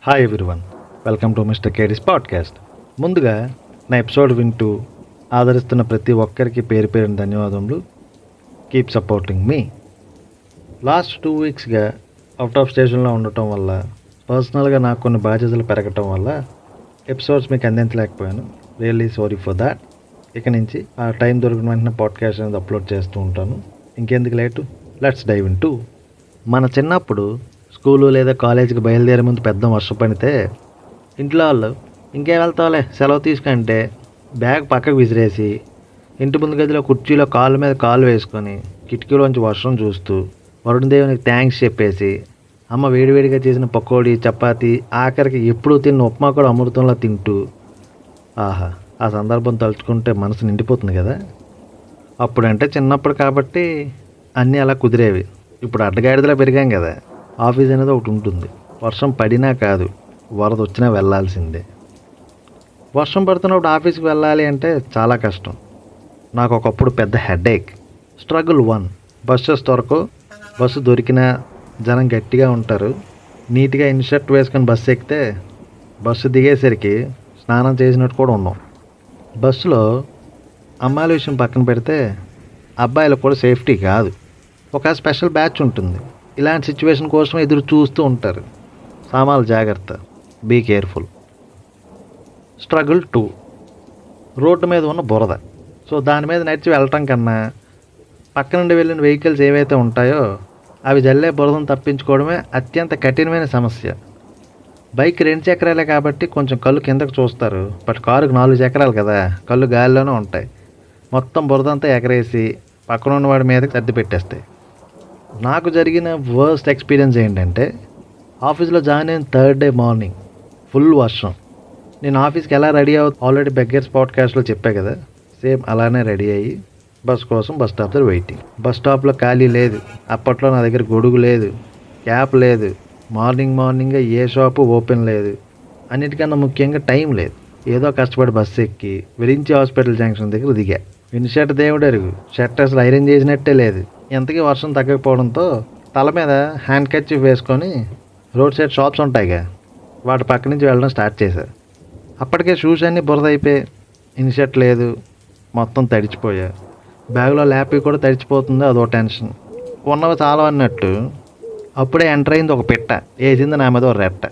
Hi everyone, welcome to mister KD's podcast. ముందుగా నా episode వింటూ ఆదరిస్తున్న ప్రతి ఒక్కరికి పేరు పేరున ధన్యవాదములు. Keep supporting me. లాస్ట్ 2 వీక్స్గా అవుట్ ఆఫ్ స్టేషన్లో ఉండటం వల్ల, పర్సనల్గా నాకు కొన్ని బాధ్యతలు పెరగటం వల్ల ఎపిసోడ్స్ మీకు అందించలేకపోయాను. Really sorry for that. ఇక నుంచి ఆ టైం దొరికిన వెంటనే పాడ్కాస్ట్ అనేది అప్లోడ్ చేస్తూ ఉంటాను. ఇంకెందుకు late, let's dive into. మన చిన్నప్పుడు స్కూలు లేదా కాలేజీకి బయలుదేరే ముందు పెద్ద వర్షం పడితే ఇంట్లో వాళ్ళు ఇంకేం వెళ్తావులే సెలవు తీసుకుంటే బ్యాగ్ పక్కకు విసిరేసి ఇంటి ముందు గదిలో కుర్చీలో కాళ్ళ మీద కాళ్ళు వేసుకొని కిటికీలోంచి వర్షం చూస్తూ వరుణదేవునికి థ్యాంక్స్ చెప్పేసి అమ్మ వేడివేడిగా చేసిన పకోడీ, చపాతీ, ఆఖరికి ఎప్పుడూ తిన్న ఉప్మా కూడా అమృతంలో తింటూ, ఆహా, ఆ సందర్భం తలుచుకుంటే మనసు నిండిపోతుంది కదా. అప్పుడంటే చిన్నప్పుడు కాబట్టి అన్నీ అలా కుదిరేవి. ఇప్పుడు అడ్డగాడిదలా పెరిగాం కదా. ఆఫీస్ అనేది ఒకటి ఉంటుంది. వర్షం పడినా కాదు, వరద వచ్చినా వెళ్ళాల్సిందే. వర్షం పడుతున్నప్పుడు ఆఫీస్కి వెళ్ళాలి అంటే చాలా కష్టం. నాకు ఒకప్పుడు పెద్ద హెడేక్. స్ట్రగుల్ 1. బస్సెస్ దొరకవు. బస్సు దొరికినా జనం గట్టిగా ఉంటారు. నీట్గా ఇన్షర్ట్ వేసుకొని బస్సు ఎక్కితే బస్సు దిగేసరికి స్నానం చేసినట్టు కూడా ఉన్నాం. బస్సులో అమ్మాయిల విషయం పక్కన పెడితే అబ్బాయిలకు కూడా సేఫ్టీ కాదు. ఒక స్పెషల్ బ్యాచ్ ఉంటుంది. ఇలాంటి సిచ్యువేషన్ కోసం ఎదురు చూస్తూ ఉంటారు. సామాన్లు జాగ్రత్త, బీ కేర్ఫుల్. స్ట్రగుల్ 2. రోడ్డు మీద ఉన్న బురద. సో దాని మీద నడిచి వెళ్ళటం కన్నా పక్క నుండి వెళ్ళిన వెహికల్స్ ఏవైతే ఉంటాయో అవి జల్లే బురదను తప్పించుకోవడమే అత్యంత కఠినమైన సమస్య. బైక్ 2 చక్రాలే కాబట్టి కొంచెం కళ్ళు కిందకు చూస్తారు. బట్ కారుకు 4 చక్రాలు కదా, కళ్ళు గాలిలోనే ఉంటాయి. మొత్తం బురదంతా ఎగరేసి పక్కన ఉన్నవాడి మీదకి సర్ది పెట్టేస్తాయి. నాకు జరిగిన వర్స్ట్ ఎక్స్పీరియన్స్ ఏంటంటే, ఆఫీస్లో జాయిన్ అయిన 3rd డే మార్నింగ్ ఫుల్ వర్షం. నేను ఆఫీస్కి ఎలా రెడీ ఆల్రెడీ బెగ్గర్స్ పాడ్కాస్ట్లో చెప్పా కదా, సేమ్ అలానే రెడీ అయ్యి బస్ కోసం బస్ స్టాప్ దగ్గర వెయిటింగ్. బస్ స్టాప్లో ఖాళీ లేదు. అప్పట్లో నా దగ్గర గొడుగు లేదు, క్యాప్ లేదు, మార్నింగ్ ఏ షాపు ఓపెన్ లేదు. అన్నిటికన్నా ముఖ్యంగా టైం లేదు. ఏదో కష్టపడి బస్సు ఎక్కి విరించి హాస్పిటల్ జంక్షన్ దగ్గర దిగా. ఇన్షర్ట్ దేవుడు అరుగు, షర్ట్ అసలు ఐరన్ చేసినట్టే లేదు. ఎంతకీ వర్షం తగ్గకపోవడంతో తల మీద హ్యాండ్ కర్చీఫ్ వేసుకొని రోడ్ సైడ్ షాప్స్ ఉంటాయిగా, వాటి పక్క నుంచి వెళ్ళడం స్టార్ట్ చేశారు. అప్పటికే షూస్ అన్నీ బురద అయిపోయి, ఇన్షర్ట్ లేదు, మొత్తం తడిచిపోయా. బ్యాగ్లో ల్యాపీ కూడా తడిచిపోతుంది, అదో టెన్షన్. ఉన్నవి చాలా అన్నట్టు అప్పుడే ఎంటర్ అయింది ఒక పిట్ట, వేసింది నా మీద ఒక రెట్ట.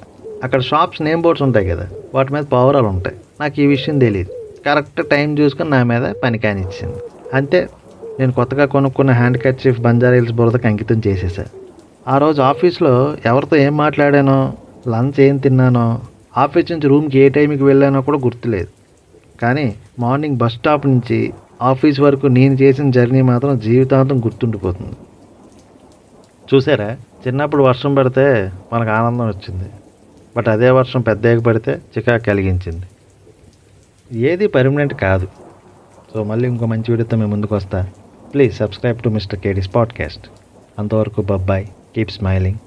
అక్కడ షాప్స్ నేమ్ బోర్డ్స్ ఉంటాయి కదా, వాటి మీద పావురాలు ఉంటాయి. నాకు ఈ విషయం తెలియదు. కరెక్ట్ టైం చూసుకొని నా మీద పని కానిచ్చింది. అంతే, నేను కొత్తగా కొనుక్కున్న హ్యాండ్ కర్చీఫ్ బంజారా హిల్స్ బురదకు అంకితం చేసేసా. ఆ రోజు ఆఫీస్లో ఎవరితో ఏం మాట్లాడానో, లంచ్ ఏం తిన్నానో, ఆఫీస్ నుంచి రూమ్కి ఏ టైంకి వెళ్ళానో కూడా గుర్తులేదు. కానీ మార్నింగ్ బస్ స్టాప్ నుంచి ఆఫీస్ వరకు నేను చేసిన జర్నీ మాత్రం జీవితాంతం గుర్తుండిపోతుంది. చూసారా, చిన్నప్పుడు వర్షం పడితే మనకు ఆనందం వచ్చింది. బట్ అదే వర్షం పెద్దగా పడితే చికాకు కలిగించింది. ఏది పర్మనెంట్ కాదు. సో మళ్ళీ ఇంకో మంచి వీడియోతో మేము ముందుకు వస్తా. Please subscribe to mister KD's podcast. అంతవరకు బాయ్, కీప్ స్మైలింగ్.